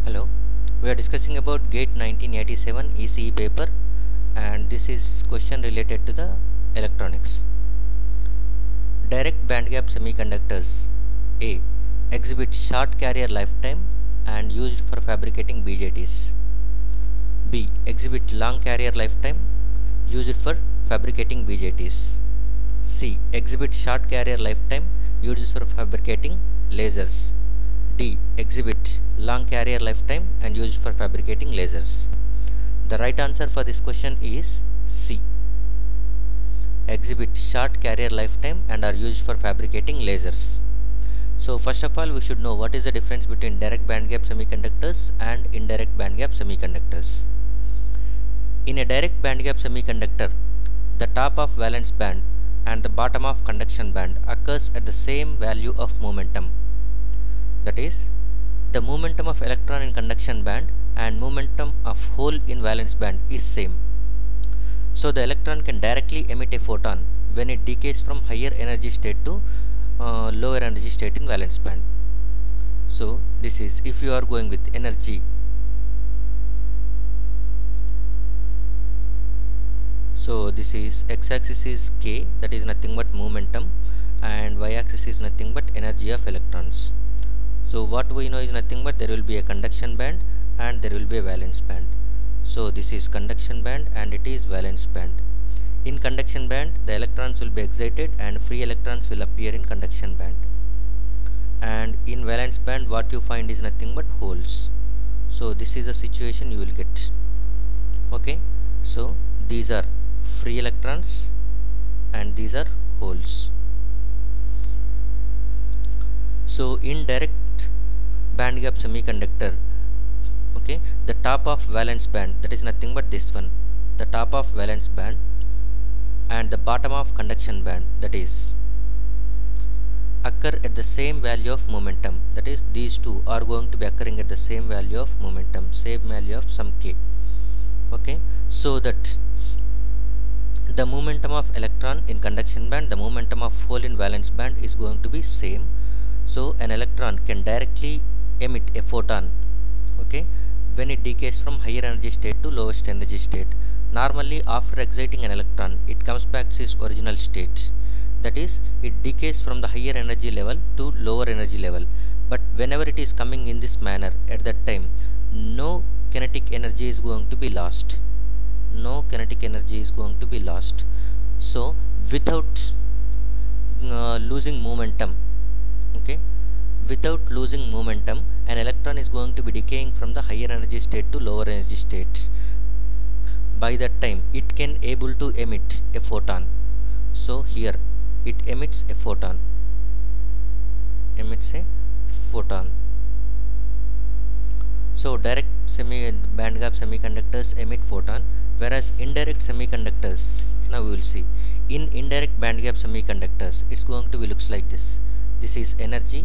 Hello, we are discussing about GATE 1987 ECE paper, and this is question related to the electronics. Direct bandgap semiconductors A. Exhibit short carrier lifetime and used for fabricating BJTs. B. Exhibit long carrier lifetime used for fabricating BJTs. C. Exhibit short carrier lifetime used for fabricating lasers. D. Exhibit long carrier lifetime and used for fabricating lasers. The right answer for this question is C. Exhibit short carrier lifetime and are used for fabricating lasers. So first of all, we should know what is the difference between direct bandgap semiconductors and indirect bandgap semiconductors. In a direct bandgap semiconductor, the top of valence band and the bottom of conduction band occurs at the same value of momentum. That is, the momentum of electron in conduction band and momentum of hole in valence band is same. So the electron can directly emit a photon when it decays from higher energy state to lower energy state in valence band. So this is if you are going with energy. So this is x-axis is k, that is nothing but momentum, and y-axis is nothing but energy of electrons. So what we know is nothing but there will be a conduction band and there will be a valence band. So this is conduction band and it is valence band. In conduction band, the electrons will be excited and free electrons will appear in conduction band. And in valence band, what you find is nothing but holes. So this is a situation you will get. Okay, so these are free electrons and these are holes. So in direct bandgap semiconductor, okay, the top of valence band, that is nothing but this one, the top of valence band and the bottom of conduction band, that is occur at the same value of momentum. That is, these two are going to be occurring at the same value of momentum, same value of some k. Okay, so that the momentum of electron in conduction band, the momentum of hole in valence band is going to be same. So an electron can directly emit a photon, okay, when it decays from higher energy state to lowest energy state. Normally after exciting an electron, it comes back to its original state, that is, it decays from the higher energy level to lower energy level. But whenever it is coming in this manner, at that time no kinetic energy is going to be lost. No kinetic energy is going to be lost. So without losing momentum, okay, without losing momentum, an electron is going to be decaying from the higher energy state to lower energy state. By that time it can able to emit a photon. So here it emits a photon, So direct bandgap semiconductors emit photon, whereas indirect semiconductors, now we will see, in indirect bandgap semiconductors it's going to be looks like this. This is energy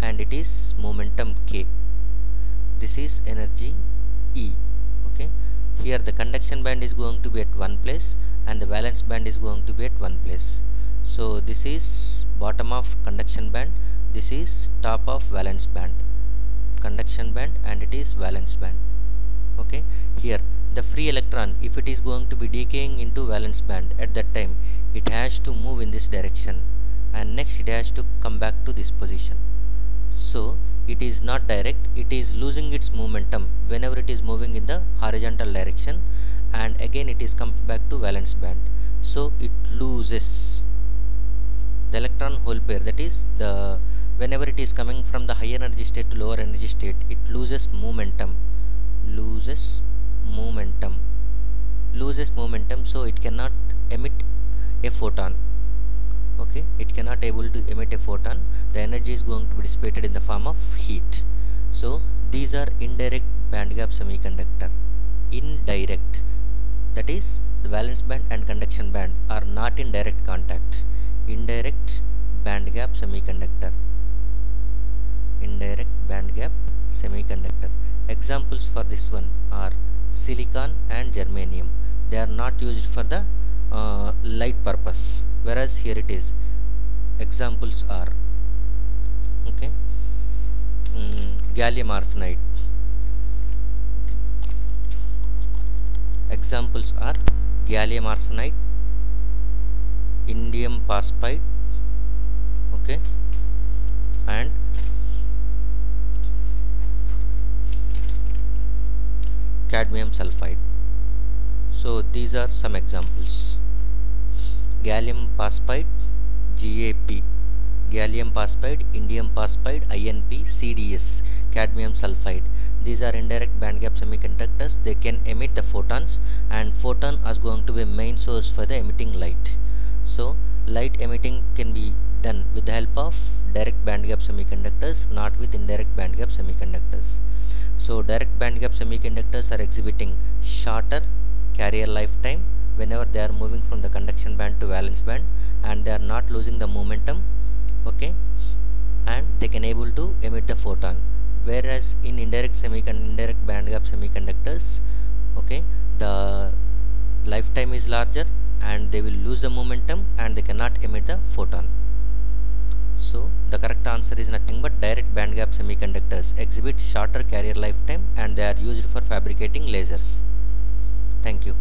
and it is momentum k. This is energy E. Okay, here the conduction band is going to be at one place and the valence band is going to be at one place. So this is bottom of conduction band, this is top of valence band, conduction band and it is valence band. Okay, here the free electron, if it is going to be decaying into valence band, at that time it has to move in this direction and next it has to come back to this position. So it is not direct, it is losing its momentum whenever it is moving in the horizontal direction, and again it is come back to valence band. So it loses the electron hole pair, that is, the whenever it is coming from the higher energy state to lower energy state, it loses momentum, so it cannot emit a photon. Okay, it cannot able to emit a photon. The energy is going to be dissipated in the form of heat. So these are indirect bandgap semiconductor. Indirect, that is, the valence band and conduction band are not in direct contact. Indirect bandgap semiconductor. Indirect bandgap semiconductor. Examples for this one are silicon and germanium. They are not used for the light purpose, whereas here it is. Examples are, okay, gallium arsenide, Examples are gallium arsenide, indium phosphide, okay, and cadmium sulfide. So these are some examples. Gallium phosphide, GaP, gallium phosphide, indium phosphide, InP, CDS, cadmium sulfide. These are indirect bandgap semiconductors. They can emit the photons, and photon is going to be main source for the emitting light. So light emitting can be done with the help of direct bandgap semiconductors, not with indirect bandgap semiconductors. So direct bandgap semiconductors are exhibiting shorter carrier lifetime whenever they are moving from the conduction band to valence band, and they are not losing the momentum, okay, and they can able to emit the photon. Whereas in indirect bandgap semiconductors, okay, the lifetime is larger and they will lose the momentum and they cannot emit the photon. So the correct answer is nothing but direct bandgap semiconductors exhibit shorter carrier lifetime and they are used for fabricating lasers. Thank you.